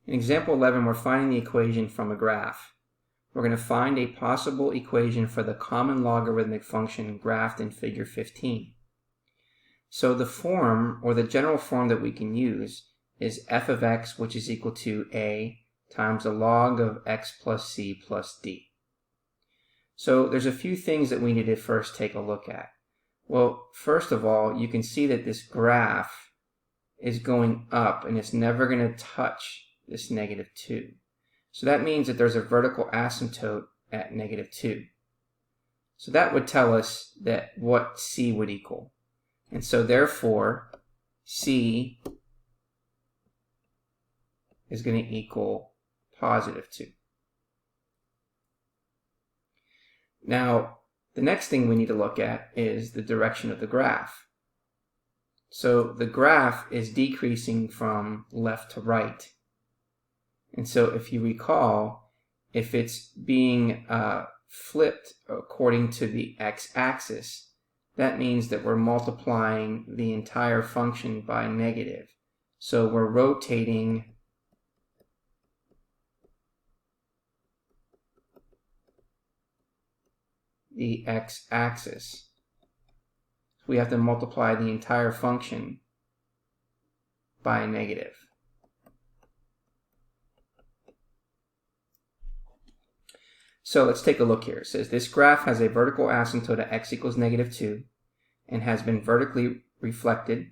In example 11, we're finding the equation from a graph. We're going to find a possible equation for the common logarithmic function graphed in figure 15. So the form, or the general form that we can use, is f of x, which is equal to a times the log of x plus c plus d. So there's a few things that we need to first take a look at. Well, first of all, you can see that this graph is going up and it's never going to touch this -2. So that means that there's a vertical asymptote at -2. So that would tell us that what c would equal. And so therefore, c is going to equal +2. Now, the next thing we need to look at is the direction of the graph. So the graph is decreasing from left to right. And so if you recall, if it's being flipped according to the x-axis, that means that we're multiplying the entire function by negative. So we're rotating the x-axis. We have to multiply the entire function by negative. So let's take a look here. It says this graph has a vertical asymptote at x equals -2 and has been vertically reflected.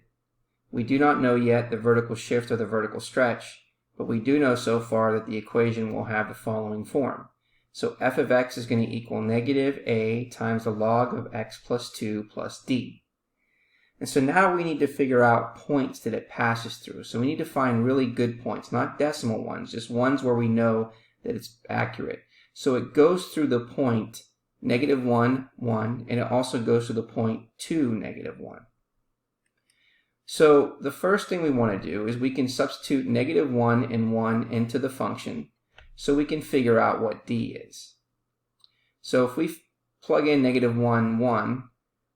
We do not know yet the vertical shift or the vertical stretch, but we do know so far that the equation will have the following form. So f of x is going to equal -a times the log of x plus 2 plus d. And so now we need to figure out points that it passes through. So we need to find really good points, not decimal ones, just ones where we know that it's accurate. So it goes through the point -1, 1, and it also goes through the point 2, -1. So the first thing we want to do is we can substitute -1 and 1 into the function so we can figure out what d is. So if we plug in -1, 1,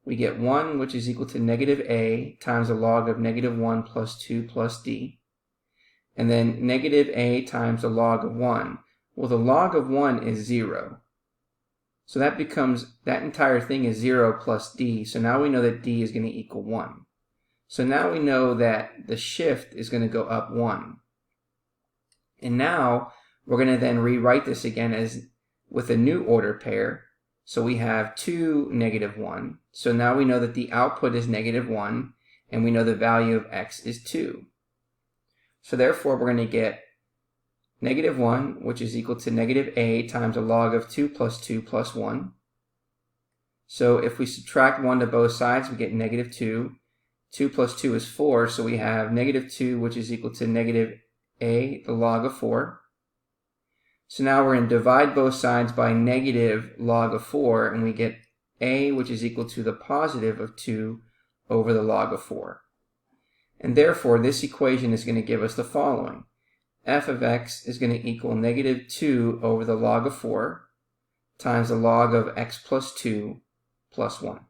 we get 1, which is equal to -a times the log of -1 plus 2 plus d, and then -a times the log of 1. Well, the log of 1 is 0. So that becomes, that entire thing is 0 plus d. So now we know that d is going to equal 1. So now we know that the shift is going to go up 1. And now we're going to then rewrite this again as with a new order pair. So we have 2, -1. So now we know that the output is -1, and we know the value of x is 2. So therefore, we're going to get -1, which is equal to -a times the log of 2 plus 2 plus 1. So if we subtract 1 to both sides, we get -2. 2 plus 2 is 4, so we have -2, which is equal to -a, the log of 4. So now we're going to divide both sides by -log of 4, and we get a, which is equal to the positive of 2 over the log of 4. And therefore, this equation is going to give us the following. F of x is going to equal -2 over the log of 4 times the log of x plus 2 plus 1.